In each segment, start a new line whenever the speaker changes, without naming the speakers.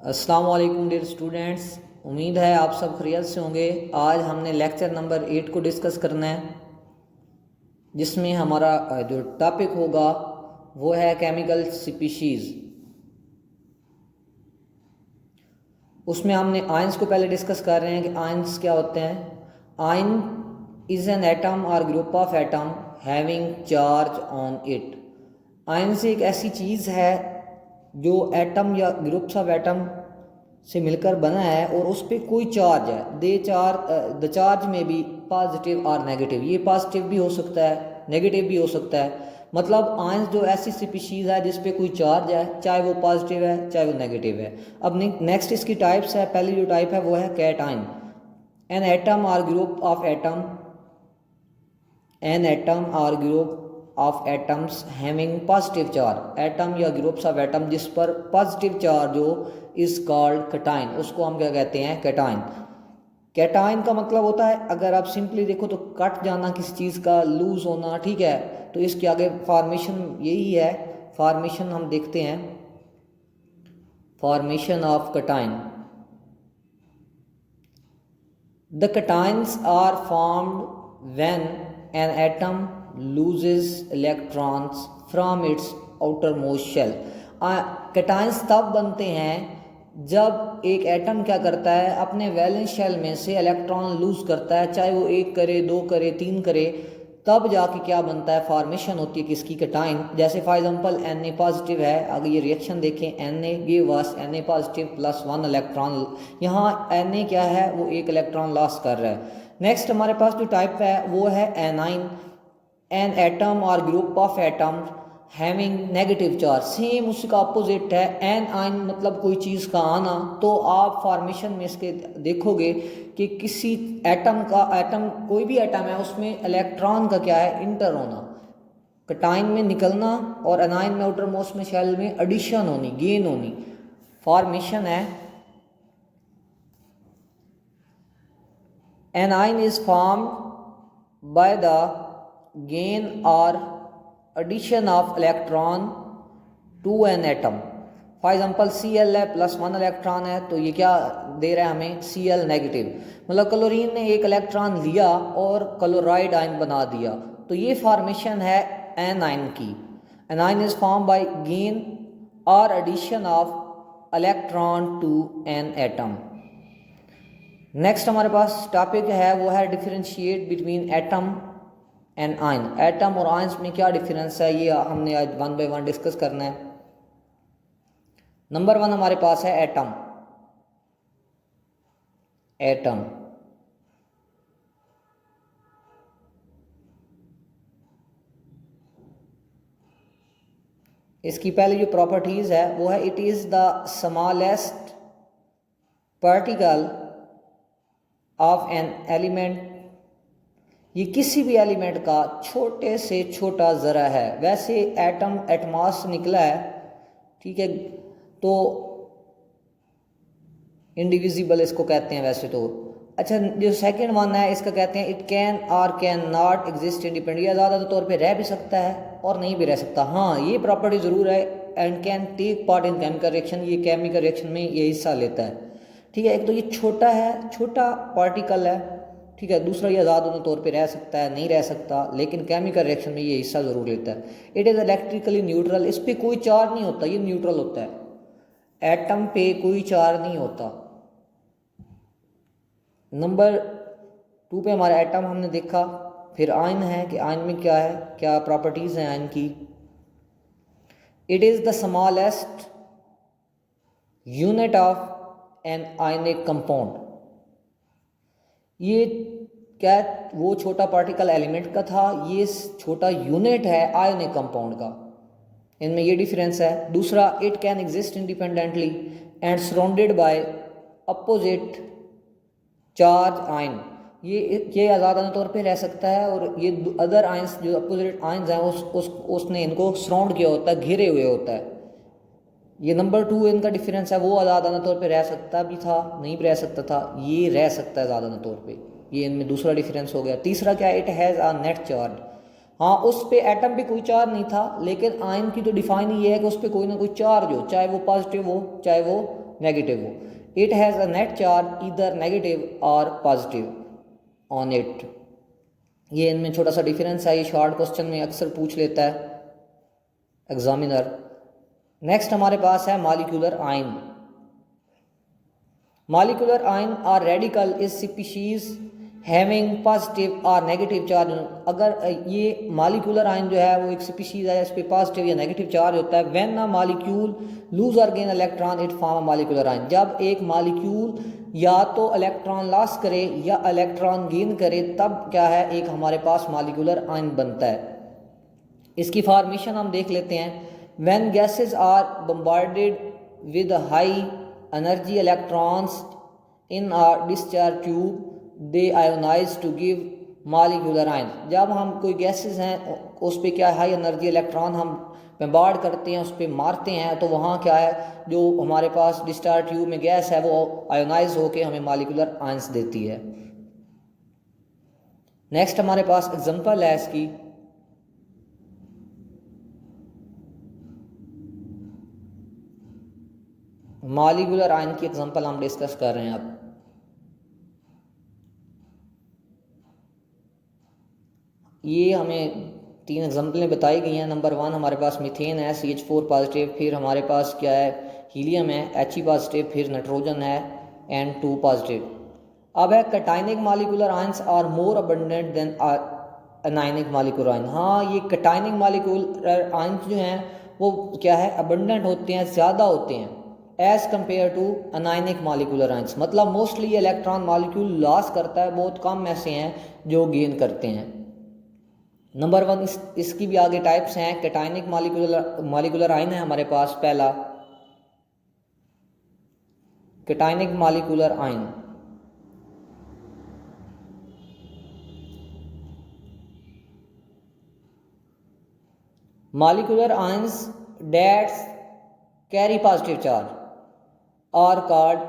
अस्सलाम वालेकुम dear students. उम्मीद है आप सब खैरियत से होंगे। आज हमने लेक्चर नंबर 8 को डिस्कस करना है, जिसमें हमारा जो टॉपिक होगा वो है केमिकल स्पीशीज़। उसमें हमने आयंस को पहले डिस्कस कर रहे हैं कि आयंस क्या होते हैं। आयन इज़ एन एटम और group of atom having charge on it. Ions एक ऐसी चीज़ है जो एटम या ग्रुप्स ऑफ एटम से मिलकर बना है और उस पर कोई चार्ज है। द चार्ज में भी पॉजिटिव और नेगेटिव, ये पॉजिटिव भी हो सकता है, नेगेटिव भी हो सकता है। मतलब आयंस जो ऐसी स्पीशीज़ है जिस पे कोई चार्ज है, चाहे वो पॉजिटिव है चाहे वो नेगेटिव है। अब नेक्स्ट इसकी टाइप्स है। पहली जो टाइप है वो है कैटाइन। एन एटम और group of atom an atom और group of atoms having positive charge. Atom या ग्रुप्स ऑफ एटम जिस पर पॉजिटिव चार्ज हो इज कॉल्ड कैटाइन। उसको हम क्या कहते हैं? कैटाइन। कैटाइन का मतलब होता है, अगर आप सिंपली देखो तो कट जाना किसी चीज़ का, लूज होना, ठीक है। तो इसके आगे फॉर्मेशन यही है। फॉर्मेशन हम देखते हैं, formation of cation. The cations are formed when an atom loses electrons from its outermost shell। Cations तब बनते हैं जब एक एटम क्या करता है, अपने वैलेंस शेल में से इलेक्ट्रॉन लूज करता है, चाहे वो एक करे, दो करे, तीन करे, तब जाके क्या बनता है, फॉर्मेशन होती है किसकी? कैटाइन। जैसे फॉर एग्जांपल Na पॉजिटिव है, अगर ये रिएक्शन देखें, Na give us Na positive plus 1 electron. यहाँ Na क्या है, वो एक इलेक्ट्रॉन लॉस कर रहा है। नेक्स्ट हमारे पास जो टाइप है वो है एनाइन। एन एटम और group of atom having negative charge. Same उसका अपोजिट है। एन आइन मतलब कोई चीज़ का आना। तो आप फॉर्मेशन में इसके देखोगे कि किसी एटम कोई भी एटम है उसमें इलेक्ट्रॉन का क्या है, इंटर होना, कैटाइन में निकलना, और एनाइन में आउटर मोस्ट में शेल में एडिशन होनी, गेन होनी, फॉर्मेशन है। A9 is formed by the gain और addition of electron to an atom। For example Cl है, प्लस 1 इलेक्ट्रॉन है, तो ये क्या दे रहा है हमें? Cl negative. मतलब क्लोरीन ने एक इलेक्ट्रॉन लिया और क्लोराइड आयन बना दिया, तो ये फॉर्मेशन है एनाइन की। Anion is form by gain और addition of electron to an atom. Next हमारे पास टॉपिक है वो है differentiate between atom and ion. Atom और आयंस में क्या डिफरेंस है, ये हमने आज 1 बाय 1 डिस्कस करना है। नंबर 1 हमारे पास है एटम। एटम इसकी पहली जो प्रॉपर्टीज है वो है, it is the smallest particle of an element. ये किसी भी एलिमेंट का छोटे से छोटा ज़रा है। वैसे एटम एटमॉस से निकला है, ठीक है, तो इंडिविजिबल इसको कहते हैं वैसे तो। अच्छा, जो सेकंड वन है इसका कहते हैं इट कैन और कैन नॉट एग्जिस्ट इंडिपेंडेंट। ज़्यादा तौर पे रह भी सकता है और नहीं भी रह सकता। हाँ, ये प्रॉपर्टी ज़रूर है, and can take part in chemical reaction. ये केमिकल रिएक्शन में ये हिस्सा लेता है, ठीक है। एक तो ये छोटा है, छोटा पार्टिकल है, ठीक है। दूसरा ये आज़ाद दोनों तौर पे रह सकता है, नहीं रह सकता, लेकिन केमिकल रिएक्शन में ये हिस्सा ज़रूर लेता है। It is electrically neutral. इस पर कोई चार्ज नहीं होता, ये न्यूट्रल होता है। एटम पे कोई चार्ज नहीं होता। नंबर 2 पे हमारा एटम हमने देखा। फिर आयन है कि आयन में क्या है, क्या प्रॉपर्टीज़ हैं आयन की। It is the smallest unit of an ionic compound. ये क्या, वो छोटा पार्टिकल एलिमेंट का था, ये छोटा यूनिट है आयनिक कंपाउंड का। इनमें ये डिफरेंस है। दूसरा, it can exist independently and surrounded by opposite charge ion. ये आज़ादाना तौर पे रह सकता है, और ये अदर आयंस जो अपोजिट आयंस हैं उसने इनको सराउंड किया होता है, घेरे हुए होता है। ये नंबर 2 इनका डिफरेंस है। वो आज़ादाना तौर पे रह सकता भी था, नहीं भी रह सकता था, ये रह सकता है आज़ादाना तौर पे। ये इनमें दूसरा डिफरेंस हो गया। तीसरा क्या है, it has a net charge. हाँ, उस पे एटम पे कोई चार्ज नहीं था, लेकिन आयन की तो डिफाइन ये है कि उस पर कोई ना कोई चार्ज हो, चाहे वो पॉजिटिव हो चाहे वो नेगेटिव हो। It has a net charge इधर नेगेटिव और पॉजिटिव ऑन इट। ये इनमें छोटा सा डिफरेंस है, ये शॉर्ट क्वेश्चन में अक्सर पूछ लेता है एग्जामिनर। नेक्स्ट हमारे पास है molecular ion. Molecular ion or radical is species having positive और नेगेटिव चार्ज। अगर ये मॉलिक्यूलर आयन जो है वो एक स्पीशीज है, इस पर पॉजिटिव या नेगेटिव चार्ज होता है। व्हेन अ मॉलिक्यूल लूज और gain electron it form a molecular ion. जब एक मॉलिक्यूल या तो इलेक्ट्रॉन लॉस करे या इलेक्ट्रॉन गेन करे तब क्या है, एक हमारे पास मॉलिक्यूलर आयन बनता है। इसकी फॉर्मेशन हम देख लेते हैं। When gases are bombarded with high energy electrons in a discharge tube they ionize to give molecular ion. जब हम कोई गैसेज हैं उस पर क्या हाई एनर्जी इलेक्ट्रॉन हम बम्बार्ड करते हैं, उस पर मारते हैं, तो वहाँ क्या है, जो हमारे पास डिस्चार्ज ट्यूब में गैस है वो आयोनाइज होकर हमें मॉलिक्यूलर आयंस देती है। नेक्स्ट हमारे पास एग्जांपल है इसकी। मॉलिक्यूलर आयन की एग्जांपल हम डिस्कस कर रहे हैं अब। ये हमें 3 एग्जांपलें बताई गई हैं। नंबर 1 हमारे पास मीथेन है CH4 पॉजिटिव, फिर हमारे पास क्या है हीलियम है He पॉजिटिव, फिर नाइट्रोजन है N2 पॉजिटिव। अब है cationic molecular ions are more abundant than anionic molecular ion. हाँ, ये कैटायनिक मॉलिक्यूलर आयंस जो हैं वो क्या है अबंडेंट होते हैं, ज़्यादा होते हैं as compare to anionic molecular ions. मतलब मोस्टली ये इलेक्ट्रॉन मॉलिक्यूल लॉस करता है, बहुत कम ऐसे हैं जो गेन करते हैं। नंबर 1 इसकी भी आगे टाइप्स हैं। कैटायनिक मॉलिक्यूलर आयन है हमारे पास पहला cationic molecular ion. Molecular ions that carry positive charge और कॉल्ड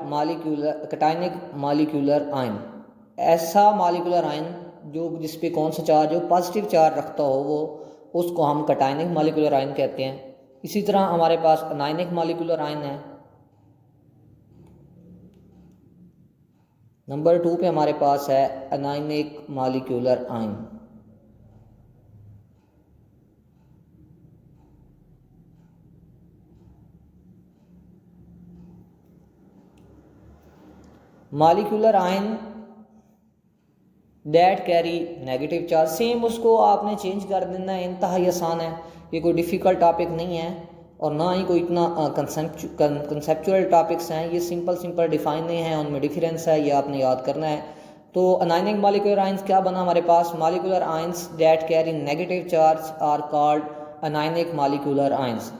कैटायनिक मॉलिक्यूलर आयन। ऐसा मॉलिक्यूलर आयन जो जिस पे कौन सा चार्ज हो पॉजिटिव चार्ज रखता हो वो उसको हम कैटायनिक मॉलिक्यूलर आयन कहते हैं। इसी तरह हमारे पास अनायनिक मॉलिक्यूलर आयन है। नंबर 2 पे हमारे पास है anionic molecular ion. Molecular ion that carry negative charge. Same उसको आपने चेंज कर देना है, इंतहाई आसान है, ये कोई डिफ़िकल्ट टॉपिक नहीं है और ना ही कोई इतना कंसेप्चुअल टॉपिक्स हैं। ये सिंपल डिफाइन हैं, उनमें डिफरेंस है, ये आपने याद करना है। तो अनायनिक मॉलिक्यूलर आयंस क्या बना हमारे पास, molecular ions that carry negative charge are called anionic molecular ions.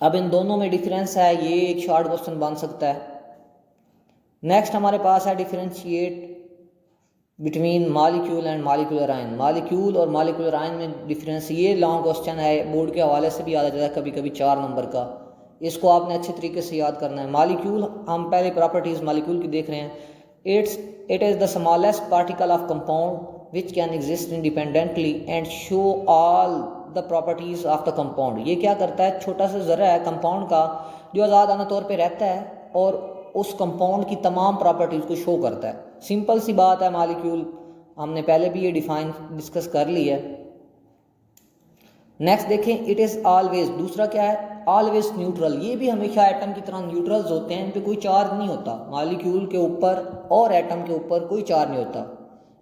अब इन दोनों में डिफरेंस है, ये एक शॉर्ट क्वेश्चन बन सकता है। नेक्स्ट हमारे पास है differentiate between molecule and molecular ion. Molecule और मॉलिक्यूलर आयन में डिफरेंस, ये लॉन्ग क्वेश्चन है, बोर्ड के हवाले से भी याद आ जाता है कभी कभी 4 नंबर का। इसको आपने अच्छे तरीके से याद करना है। मॉलिक्यूल, हम पहले प्रॉपर्टीज मॉलिक्यूल की देख रहे हैं। It is the smallest particle of compound which can exist independently and show all the properties of the compound. ये क्या करता है, छोटा सा ज़रा है कंपाउंड का जो आज़ादाना तौर पर रहता है और उस कंपाउंड की तमाम प्रॉपर्टीज़ को शो करता है। सिंपल सी बात है, मॉलिक्यूल हमने पहले भी ये डिस्कस कर ली है। नेक्स्ट देखें, इट इज़ ऑलवेज, दूसरा क्या है, ऑलवेज न्यूट्रल। ये भी हमेशा एटम की तरह न्यूट्रल्स होते हैं, इन पे कोई चार्ज नहीं होता। मॉलिक्यूल के ऊपर और एटम के ऊपर कोई चार्ज नहीं होता,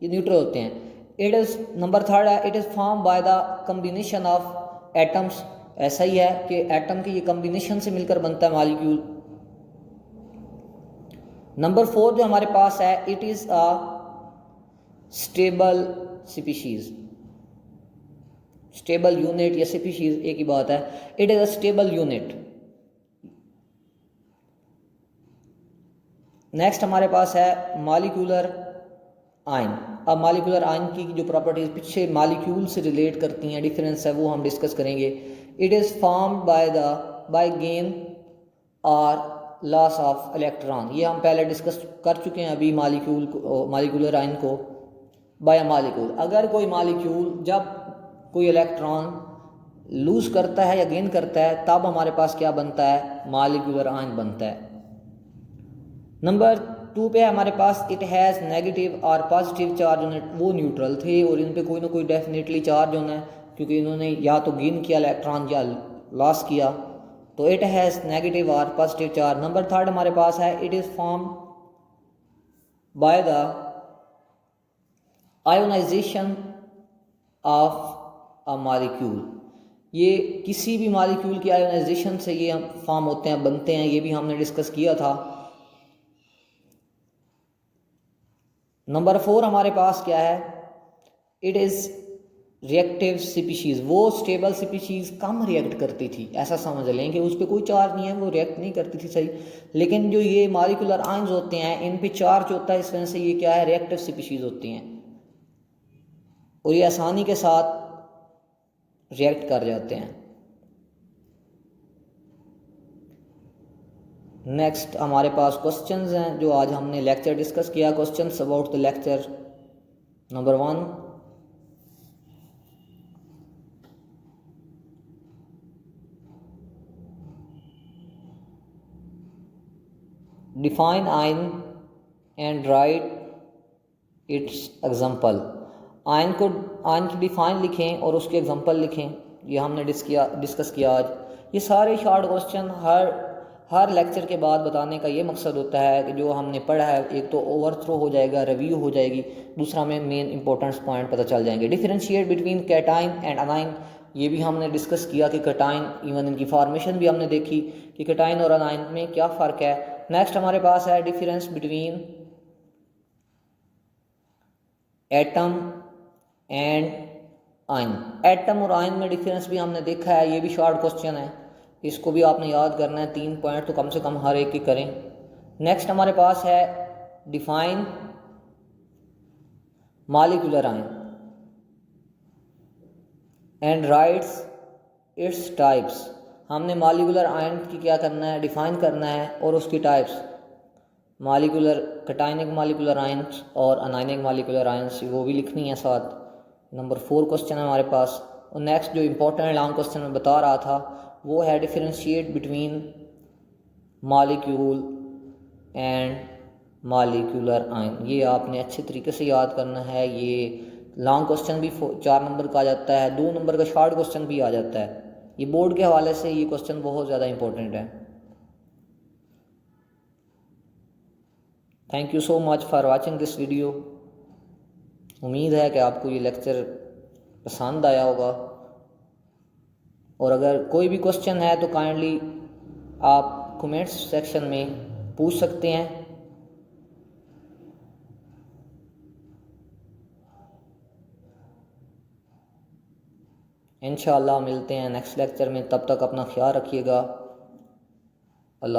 ये न्यूट्रल होते हैं। इट इज़ नंबर 3 है, it is form by the combination of atoms. ऐसा ही है कि एटम के ये कम्बिनेशन से मिलकर बनता है मॉलिक्यूल। नंबर 4 जो हमारे पास है, it is a stable species. Stable unit या स्पीशीज एक ही बात है। It is a stable unit. Next हमारे पास है मॉलिक्यूलर आयन। अब मॉलिक्यूलर आयन की जो प्रॉपर्टीज पीछे मॉलिक्यूल से रिलेट करती हैं, डिफरेंस है, वो हम डिस्कस करेंगे। It is formed by gain और लॉस ऑफ इलेक्ट्रॉन। ये हम पहले डिस्कस कर चुके हैं अभी मॉलिक्यूलर आयन को। बाय मॉलिक्यूल, अगर कोई मॉलिक्यूल जब कोई इलेक्ट्रॉन लूज़ करता है या गेन करता है तब हमारे पास क्या बनता है, मालिक्यूलर आयन बनता है। नंबर 2 पे हमारे पास इट हैज़ नेगेटिव और पॉजिटिव चार्ज ऑन इट, वो न्यूट्रल थे और इन पे कोई ना कोई डेफिनेटली चार्ज होना है क्योंकि इन्होंने या तो गेन किया इलेक्ट्रॉन या लॉस किया, तो इट हैज़ नेगेटिव और पॉजिटिव चार्ज। नंबर 3 हमारे पास है it is form by the ionization of a molecule, ये किसी भी मॉलिक्यूल की आयोनाइजेशन से ये फॉर्म होते हैं, बनते हैं, ये भी हमने डिस्कस किया था। नंबर 4 हमारे पास क्या है, इट इज़ रिएक्टिव स्पीशीज़, वो स्टेबल स्पीशीज़ कम रिएक्ट करती थी, ऐसा समझ लें कि उस पर कोई चार्ज नहीं है, वो रिएक्ट नहीं करती थी सही, लेकिन जो ये मॉलिक्यूलर आयंस होते हैं इन पे चार्ज होता है, इस वजह से ये क्या है, रिएक्टिव स्पीशीज़ होती हैं और ये आसानी के साथ रिएक्ट कर जाते हैं। नेक्स्ट हमारे पास क्वेश्चंस हैं जो आज हमने लेक्चर डिस्कस किया। Questions about the lecture. Number 1, define ion and right it's example. Ion की डिफाइन लिखें और उसके एग्जाम्पल लिखें, ये हमने डिस्कस किया आज। ये सारे शॉर्ट क्वेश्चन हर लेक्चर के बाद बताने का ये मकसद होता है कि जो हमने पढ़ा है एक तो ओवरथ्रो हो जाएगा, रिव्यू हो जाएगी, दूसरा में मेन इंपॉर्टेंट पॉइंट पता चल जाएंगे। Differentiate between cation and anion, ये भी हमने डिस्कस किया कि कैटाइन, इवन इनकी फॉर्मेशन भी हमने देखी कि कैटाइन और अनाइन में क्या फ़र्क है। नेक्स्ट हमारे पास है difference between atom and ion. Atom और आयन में डिफरेंस भी हमने देखा है, ये भी शॉर्ट क्वेश्चन है, इसको भी आपने याद करना है, 3 पॉइंट तो कम से कम हर एक की करें। नेक्स्ट हमारे पास है define molecular ion and rights its types. हमने मॉलिक्यूलर आयन की क्या करना है, डिफाइन करना है और उसकी types, molecular cationic molecular ions और अनायनिक मॉलिक्यूलर आयंस, वो भी लिखनी है साथ। नंबर 4 क्वेश्चन है हमारे पास। और नेक्स्ट जो इंपॉर्टेंट लॉन्ग क्वेश्चन मैं बता रहा था वो है differentiate between molecule and molecular ion. ये आपने अच्छे तरीके से याद करना है। ये लॉन्ग क्वेश्चन भी 4 नंबर का आ जाता है, 2 नंबर का शॉर्ट क्वेश्चन भी आ जाता है। ये बोर्ड के हवाले से ये क्वेश्चन बहुत ज़्यादा इंपॉर्टेंट है। Thank you so much for watching this video. उम्मीद है कि आपको ये लेक्चर पसंद आया होगा और अगर कोई भी क्वेश्चन है तो काइंडली आप कमेंट्स सेक्शन में पूछ सकते हैं। इंशाअल्लाह मिलते हैं नेक्स्ट लेक्चर में, तब तक अपना ख्याल रखिएगा। अल्लाह।